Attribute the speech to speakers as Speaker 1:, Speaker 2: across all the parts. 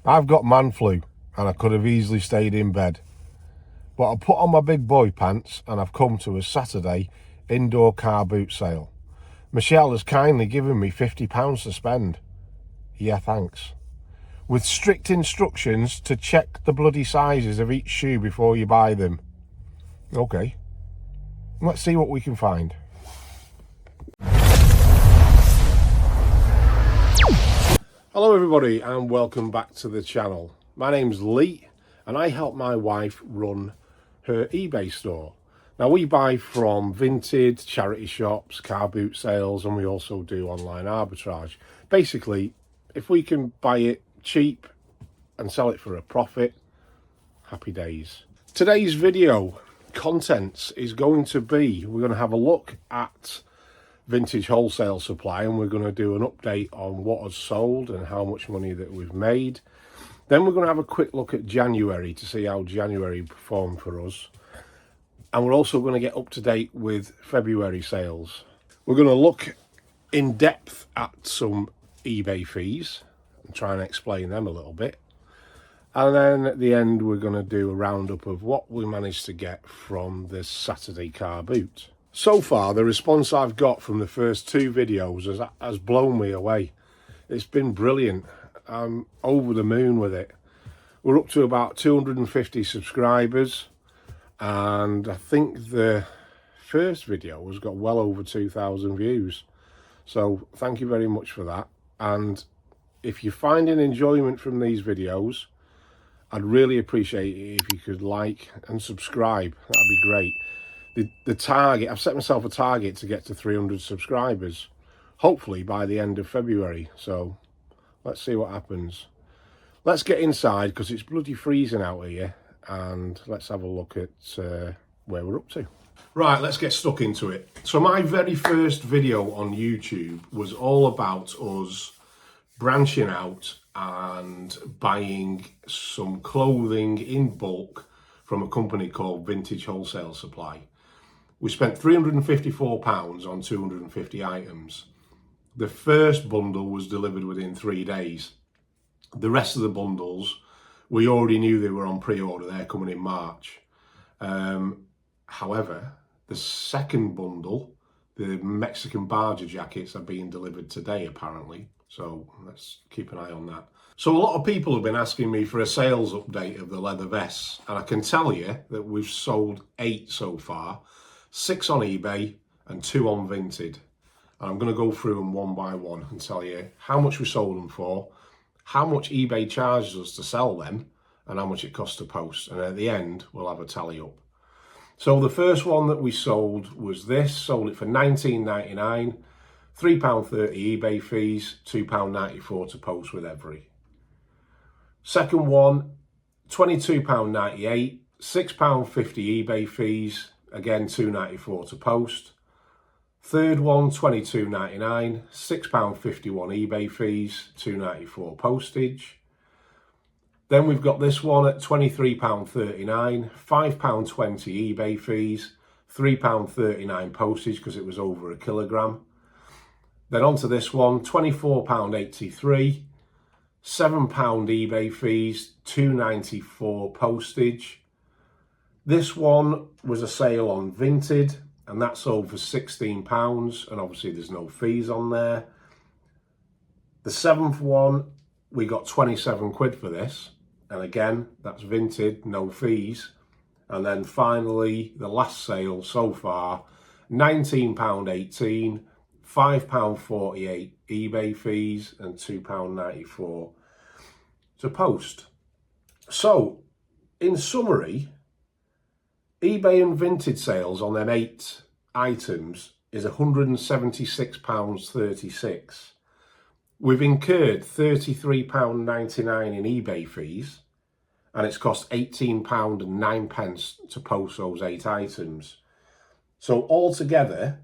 Speaker 1: I've got man flu and I could have easily stayed in bed. But I put on my big boy pants and I've come to a Saturday indoor car boot sale. Michelle has kindly given me £50 to spend. Yeah, thanks. With strict instructions to check the bloody sizes of each shoe before you buy them. Okay, let's see what we can find. Hello everybody and welcome back to the channel. My name's Lee and I help my wife run her eBay store. Now we buy from vintage, charity shops, car boot sales, and we also do online arbitrage. Basically, if we can buy it cheap and sell it for a profit, happy days. Today's video contents is going to be, we're going to have a look at Vintage Wholesale Supply and we're going to do an update on what has sold and how much money that we've made. Then we're going to have a quick look at January to see how January performed for us. And we're also going to get up to date with February sales. We're going to look in depth at some eBay fees and try and explain them a little bit. And then at the end, we're going to do a roundup of what we managed to get from this Saturday car boot. So far, the response I've got from the first two videos has blown me away. It's been brilliant. I'm over the moon with it. We're up to about 250 subscribers. And I think the first video has got well over 2,000 views. So thank you very much for that. And if you're finding enjoyment from these videos, I'd really appreciate it if you could like and subscribe. That'd be great. The target, I've set myself a target to get to 300 subscribers, hopefully by the end of February. So let's see what happens. Let's get inside because it's bloody freezing out here, and let's have a look at where we're up to. Right, let's get stuck into it. So my very first video on YouTube was all about us branching out and buying some clothing in bulk from a company called Vintage Wholesale Supply. We spent £354 on 250 items. The first bundle was delivered within 3 days. The rest of the bundles, we already knew they were on pre-order. They're coming in March. However, the second bundle, the Mexican Barger jackets, are being delivered today apparently. So let's keep an eye on that. So a lot of people have been asking me for a sales update of the leather vests. And I can tell you that we've sold 8 so far. 6 on eBay and 2 on Vinted. And I'm going to go through them one by one and tell you how much we sold them for, how much eBay charges us to sell them, and how much it costs to post. And at the end, we'll have a tally up. So the first one that we sold was this. Sold it for £19.99, £3.30 eBay fees, £2.94 to post with every. Second one, £22.98, £6.50 eBay fees, again £2.94 to post. Third one, £22.99, £6.51 eBay fees, £2.94 postage. Then we've got this one at £23.39, £5.20 eBay fees, £3.39 postage because it was over a kilogram. Then onto this one, £24.83, £7 eBay fees, £2.94 postage. This one was a sale on Vinted, and that sold for £16, and obviously there's no fees on there. The 7th one, we got 27 quid for this, and again, that's Vinted, no fees. And then finally, the last sale so far, £19.18, £5.48 eBay fees, and £2.94 to post. So, in summary, eBay and Vinted sales on them 8 items is £176.36. We've incurred £33.99 in eBay fees, and it's cost £18.09 to post those 8 items. So altogether,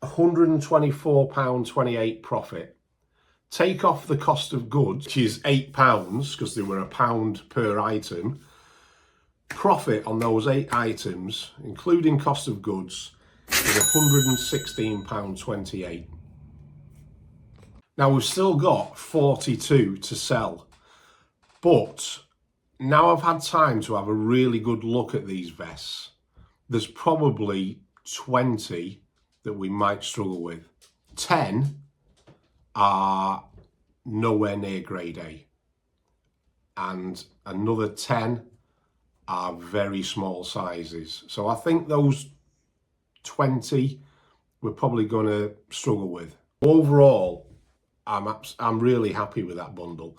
Speaker 1: £124.28 profit. Take off the cost of goods, which is £8 because they were £1 per item. Profit on those 8 items, including cost of goods, is £116.28. Now we've still got 42 to sell. But now I've had time to have a really good look at these vests, there's probably 20 that we might struggle with. 10 are nowhere near grade A. And another 10 are very small sizes. So I think those 20 we're probably going to struggle with. Overall, I'm really happy with that bundle.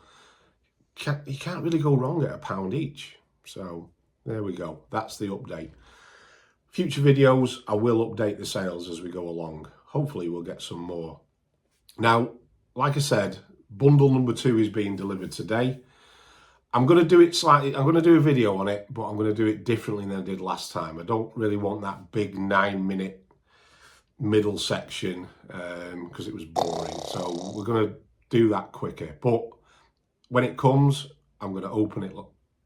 Speaker 1: You can't really go wrong at £1 each. So there we go. That's the update. Future videos, I will update the sales as we go along. Hopefully we'll get some more. Now, like I said, bundle number 2 is being delivered today. I'm going to do it slightly, I'm going to do a video on it, but I'm going to do it differently than I did last time. I don't really want that big 9-minute middle section because it was boring. So we're going to do that quicker. But when it comes, I'm going to open it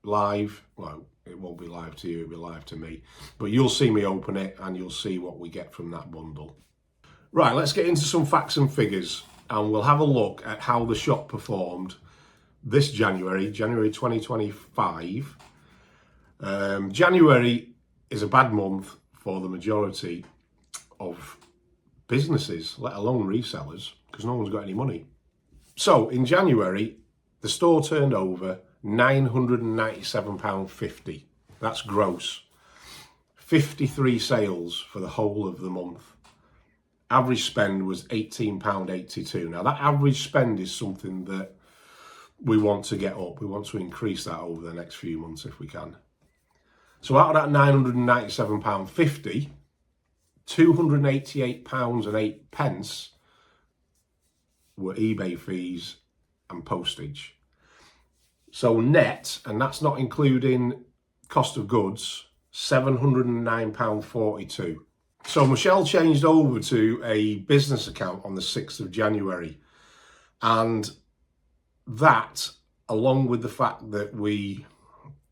Speaker 1: live. Well, it won't be live to you, it'll be live to me. But you'll see me open it and you'll see what we get from that bundle. Right, let's get into some facts and figures and we'll have a look at how the shop performed this January 2025. January is a bad month for the majority of businesses, let alone resellers, because no one's got any money. So in January, the store turned over £997.50. That's gross. 53 sales for the whole of the month. Average spend was £18.82. Now that average spend is something that we want to get up. We want to increase that over the next few months if we can. So out of that £997.50, £288.08 were eBay fees and postage. So net, and that's not including cost of goods, £709.42. So Michelle changed over to a business account on the 6th of January. And that, along with the fact that we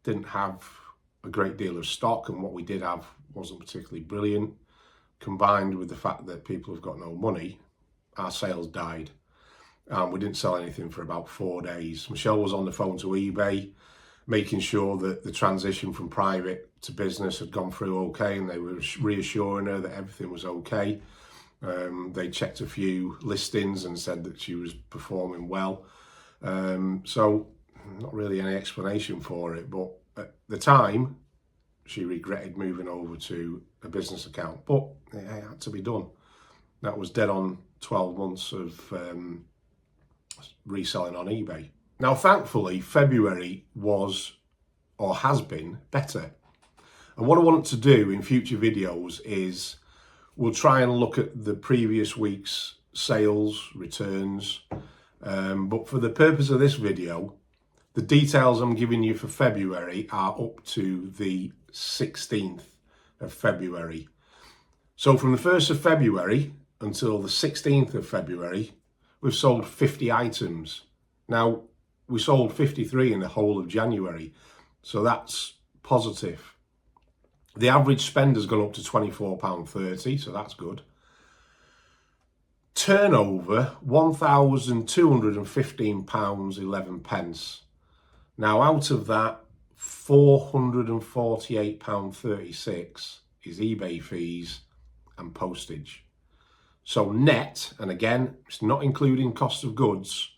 Speaker 1: didn't have a great deal of stock and what we did have wasn't particularly brilliant, combined with the fact that people have got no money, our sales died. We didn't sell anything for about 4 days. Michelle was on the phone to eBay, making sure that the transition from private to business had gone through okay, and they were reassuring her that everything was okay. They checked a few listings and said that she was performing well. So not really any explanation for it, but at the time she regretted moving over to a business account, but it had to be done. That was dead on 12 months of reselling on eBay. Now, thankfully, February was, or has been, better. And what I want to do in future videos is we'll try and look at the previous week's sales, returns. But for the purpose of this video, the details I'm giving you for February are up to the 16th of February. So from the 1st of February until the 16th of February, we've sold 50 items. Now, we sold 53 in the whole of January, so that's positive. The average spend has gone up to £24.30, so that's good. Turnover, £1,215.11. Now, out of that, £448.36 is eBay fees and postage. So net, and again, it's not including cost of goods,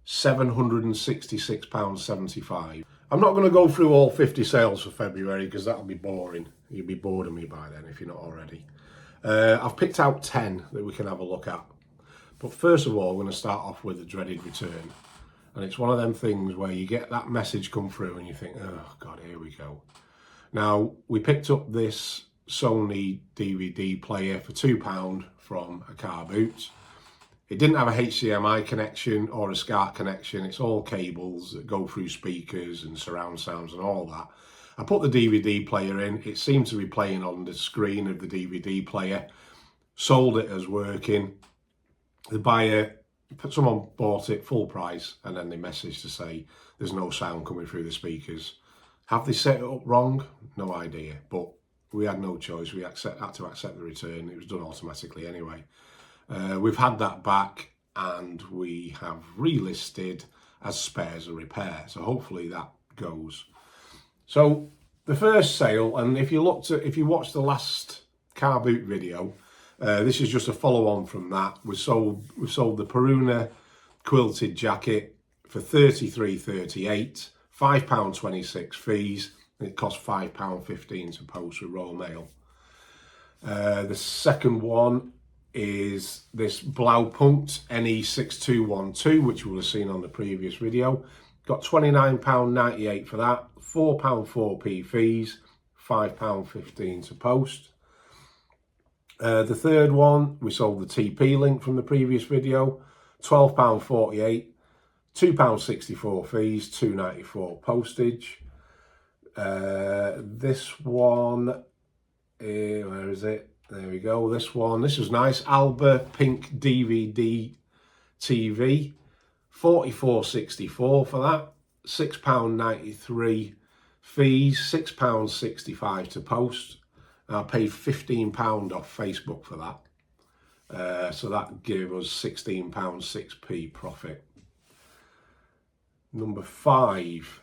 Speaker 1: £766.75. I'm not going to go through all 50 sales for February because that'll be boring. You'll be bored of me by then if you're not already. I've picked out 10 that we can have a look at. But first of all, we're going to start off with the dreaded return. And it's one of them things where you get that message come through and you think, oh God, here we go. Now, we picked up this Sony DVD player for £2 from a carboot. It didn't have a HDMI connection or a SCART connection. It's all cables that go through speakers and surround sounds and all that. I put the DVD player in. It seemed to be playing on the screen of the DVD player. Sold it as working. The buyer, someone bought it full price, and then they messaged to say there's no sound coming through the speakers. Have they set it up wrong? No idea, but we had no choice. We had to accept the return. It was done automatically anyway. We've had that back and we have relisted as spares or repair. So hopefully that goes. So the first sale, and if you watched the last car boot video, this is just a follow on from that. We sold the Peruna quilted jacket for £33.38, £5.26 fees, and it cost £5.15 to post with Royal Mail. The second one is this Blaupunkt NE6212, which we'll have seen on the previous video. Got £29.98 for that, £4.4p fees, £5.15 to post. The third one, we sold the TP link from the previous video, £12.48, £2.64 fees, £2.94 postage. This one, where is it? There we go. This was nice. Alba Pink DVD TV, £44.64 for that, £6.93 fees, £6.65 to post. I paid £15 off Facebook for that. So that gave us £16.6p profit. Number 5,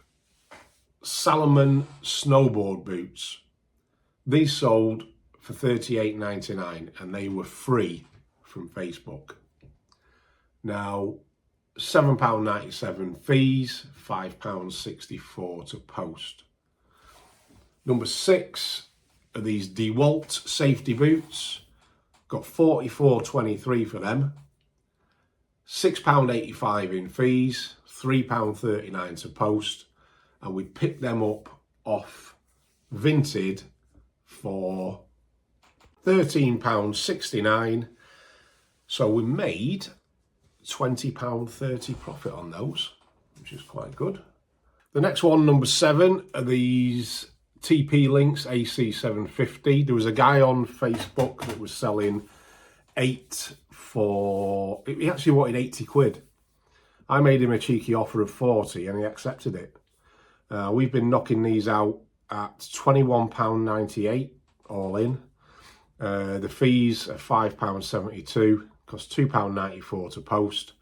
Speaker 1: Salomon snowboard boots. These sold for £38.99 and they were free from Facebook. Now, £7.97 fees, £5.64 to post. Number 6 are these DeWalt safety boots. Got £44.23 for them, £6.85 in fees, £3.39 to post, and we picked them up off Vinted for £13.69. So we made £20.30 profit on those, which is quite good. The next one, number 7, are these TP links AC750. There was a guy on Facebook that was selling 8 for, he actually wanted 80 quid. I made him a cheeky offer of 40 and he accepted it. We've been knocking these out at £21.98 all in. The fees are £5.72, cost £2.94 to post.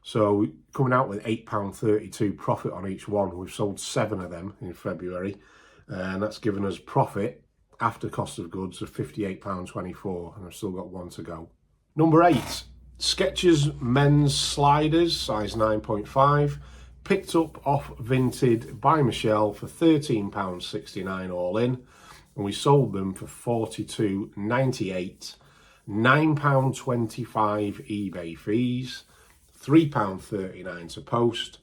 Speaker 1: So coming out with £8.32 profit on each one. We've sold 7 of them in February, and that's given us profit after cost of goods of £58.24, and I've still got 1 to go. Number 8, Skechers men's sliders, size 9.5, picked up off Vinted by Michelle for £13.69 all in, and we sold them for £42.98, £9.25 eBay fees, £3.39 to post,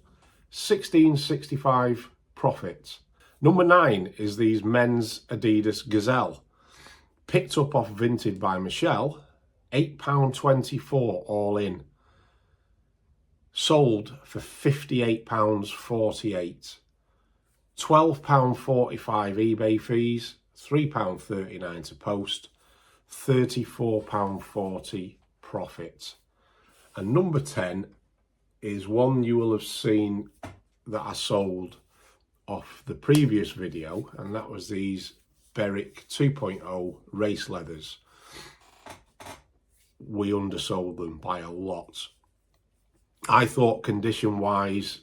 Speaker 1: £16.65 profit. Number 9 is these men's Adidas Gazelle, picked up off Vinted by Michelle, £8.24 all in, sold for £58.48, £12.45 eBay fees, £3.39 to post, £34.40 profit. And number 10 is one you will have seen that I sold off the previous video, and that was these Berwick 2.0 race leathers. We undersold them by a lot. I thought condition wise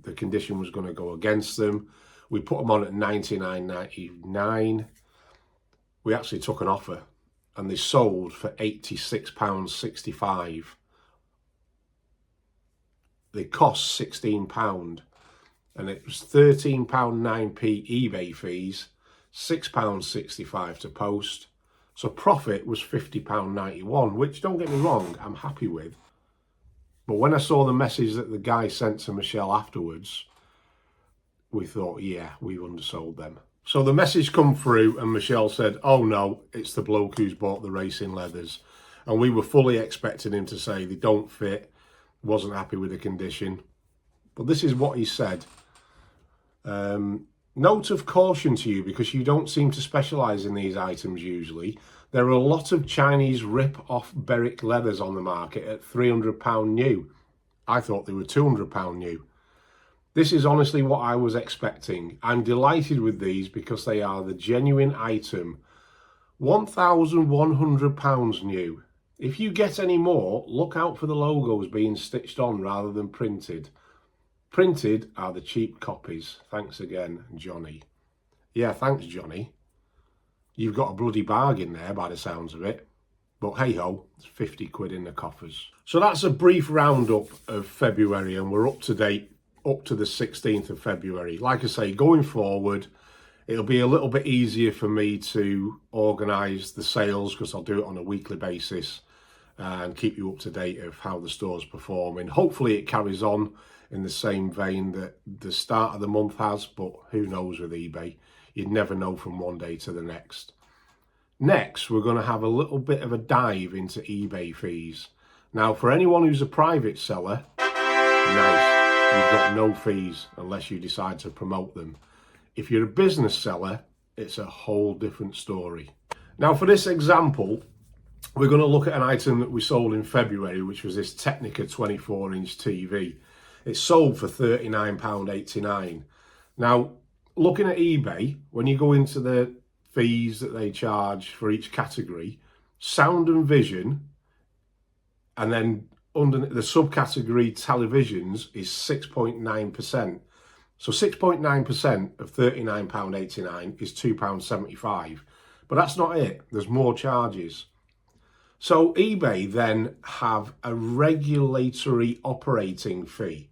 Speaker 1: the condition was going to go against them. We put them on at £99.99. We actually took an offer and they sold for £86.65. They cost £16 and it was £13.09p eBay fees, £6.65 to post. So profit was £50.91, which, don't get me wrong, I'm happy with. But when I saw the message that the guy sent to Michelle afterwards, we thought, yeah, we've undersold them. So the message come through and Michelle said, oh no, it's the bloke who's bought the racing leathers. And we were fully expecting him to say they don't fit, wasn't happy with the condition. But this is what he said. Note of caution to you, because you don't seem to specialise in these items usually. There are a lot of Chinese rip-off Berwick leathers on the market at £300 new. I thought they were £200 new. This is honestly what I was expecting. I'm delighted with these because they are the genuine item. £1,100 new. If you get any more, look out for the logos being stitched on rather than printed. Printed are the cheap copies. Thanks again, Johnny. Yeah, thanks, Johnny. You've got a bloody bargain there by the sounds of it. But hey ho, it's 50 quid in the coffers. So that's a brief roundup of February, and we're up to date up to the 16th of February. Like I say, going forward, it'll be a little bit easier for me to organise the sales because I'll do it on a weekly basis and keep you up to date of how the store's performing. Hopefully it carries on in the same vein that the start of the month has, but who knows with eBay. You'd never know from one day to the next. Next, we're going to have a little bit of a dive into eBay fees. Now, for anyone who's a private seller, nice, you've got no fees unless you decide to promote them. If you're a business seller, it's a whole different story. Now, for this example, we're going to look at an item that we sold in February, which was this Technica 24-inch TV. It sold for £39.89. Now, looking at eBay, when you go into the fees that they charge for each category, sound and vision, and then under the subcategory televisions is 6.9%. So 6.9% of £39.89 is £2.75. But that's not it. There's more charges. So eBay then have a regulatory operating fee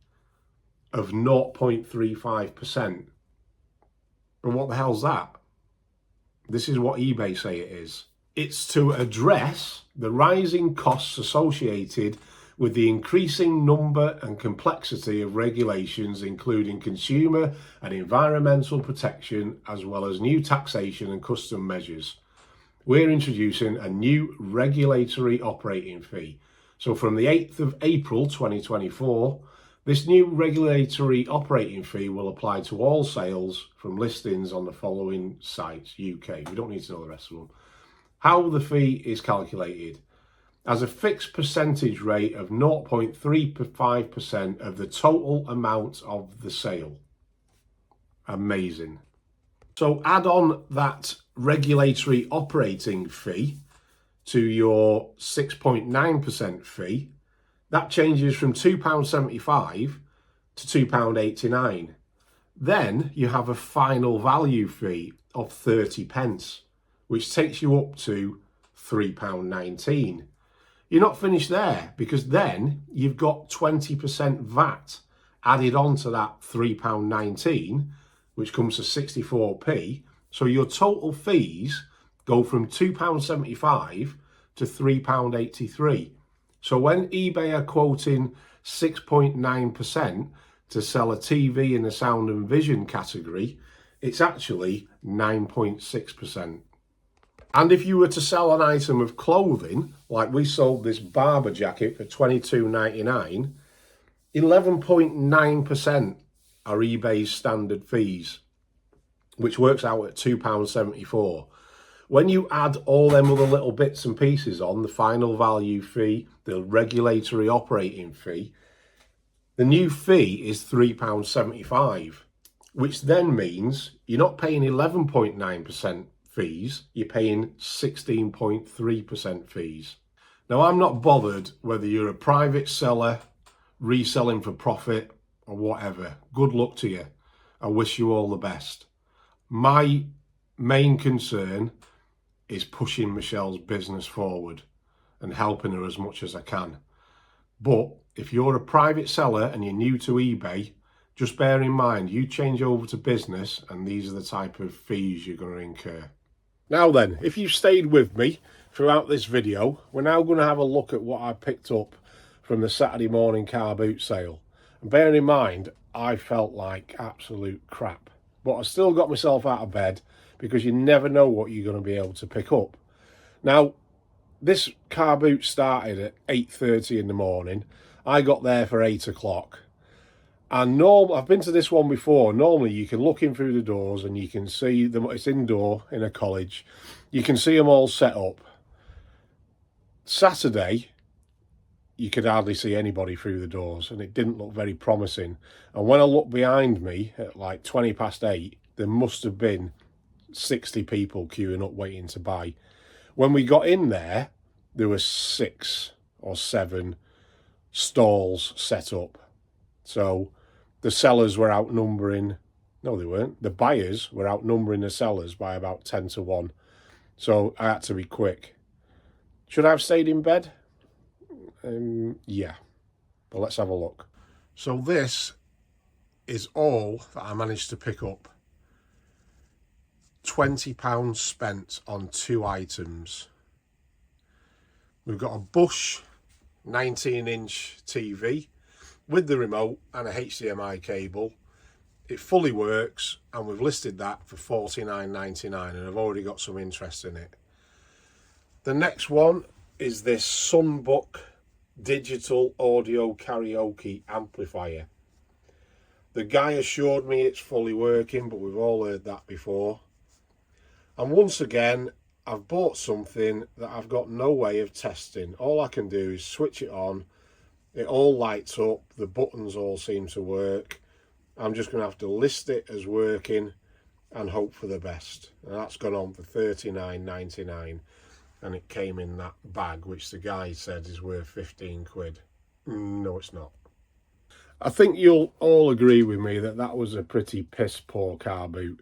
Speaker 1: of 0.35%. But what the hell's that? This is what eBay say it is. It's to address the rising costs associated with the increasing number and complexity of regulations, including consumer and environmental protection, as well as new taxation and custom measures. We're introducing a new regulatory operating fee. So from the 8th of April 2024, this new regulatory operating fee will apply to all sales from listings on the following sites, UK. We don't need to know the rest of them. How the fee is calculated: as a fixed percentage rate of 0.35% of the total amount of the sale. Amazing. So add on that regulatory operating fee to your 6.9% fee. That changes from £2.75 to £2.89. Then you have a final value fee of 30p, which takes you up to £3.19. You're not finished there, because then you've got 20% VAT added on to that £3.19, which comes to 64p. So your total fees go from £2.75 to £3.83. So when eBay are quoting 6.9% to sell a TV in the sound and vision category, it's actually 9.6%. And if you were to sell an item of clothing, like we sold this barber jacket for $22.99, 11.9% are eBay's standard fees, which works out at £2.74. When you add all them other little bits and pieces on, the final value fee, the regulatory operating fee, the new fee is £3.75, which then means you're not paying 11.9% fees, you're paying 16.3% fees. Now, I'm not bothered whether you're a private seller, reselling for profit, or whatever. Good luck to you. I wish you all the best. My main concern is pushing Michelle's business forward and helping her as much as I can. But if you're a private seller and you're new to eBay, just bear in mind, you change over to business and these are the type of fees you're going to incur. Now then, if you've stayed with me throughout this video, we're now going to have a look at what I picked up from the Saturday morning car boot sale. And bearing in mind, I felt like absolute crap. But I still got myself out of bed, because you never know what you're going to be able to pick up. Now, this car boot started at 8:30 in the morning. I got there for 8 o'clock. And I've been to this one before. Normally, you can look in through the doors and you can see them. It's indoor in a college. You can see them all set up. Saturday, you could hardly see anybody through the doors, and it didn't look very promising. And when I looked behind me at like 8:20, there must have been 60 people queuing up waiting to buy. When we got in there, there were 6 or 7 stalls set up. So the sellers were outnumbering, no they weren't, the buyers were outnumbering the sellers by about 10 to 1. So I had to be quick. Should I have stayed in bed? Yeah, but let's have a look. So this is all that I managed to pick up. £20 spent on 2 items. We've got a Bush 19-inch TV with the remote and a HDMI cable. It fully works, and we've listed that for $49.99, and I've already got some interest in it. The next one is this Sunbook digital audio karaoke amplifier. The guy assured me it's fully working, but we've all heard that before. And once again, I've bought something that I've got no way of testing. All I can do is switch it on. It all lights up. The buttons all seem to work. I'm just going to have to list it as working and hope for the best. And that's gone on for $39.99. And it came in that bag, which the guy said is worth 15 quid. No, it's not. I think you'll all agree with me that that was a pretty piss poor car boot.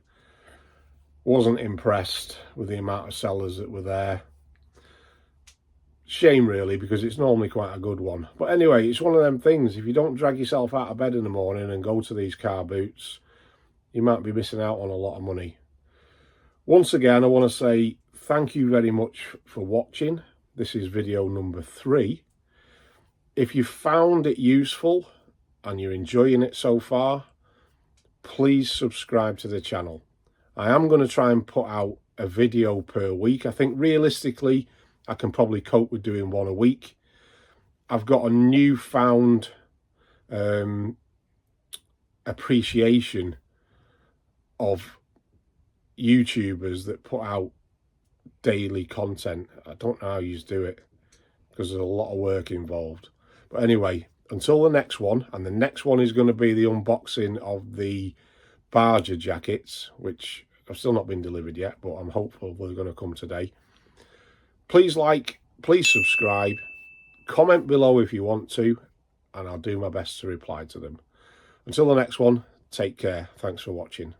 Speaker 1: Wasn't impressed with the amount of sellers that were there. Shame really, because it's normally quite a good one. But anyway, it's one of them things. If you don't drag yourself out of bed in the morning and go to these car boots, you might be missing out on a lot of money. Once again, I want to say thank you very much for watching. This is video number 3. If you found it useful and you're enjoying it so far, please subscribe to the channel. I am going to try and put out a video per week. I think realistically, I can probably cope with doing one a week. I've got a newfound appreciation of YouTubers that put out daily content. I don't know how you do it because there's a lot of work involved. But anyway, until the next one, and the next one is going to be the unboxing of the Barger jackets, which have still not been delivered yet, but I'm hopeful they're going to come today. Please like, please subscribe, comment below if you want to, and I'll do my best to reply to them. Until the next one, take care. Thanks for watching.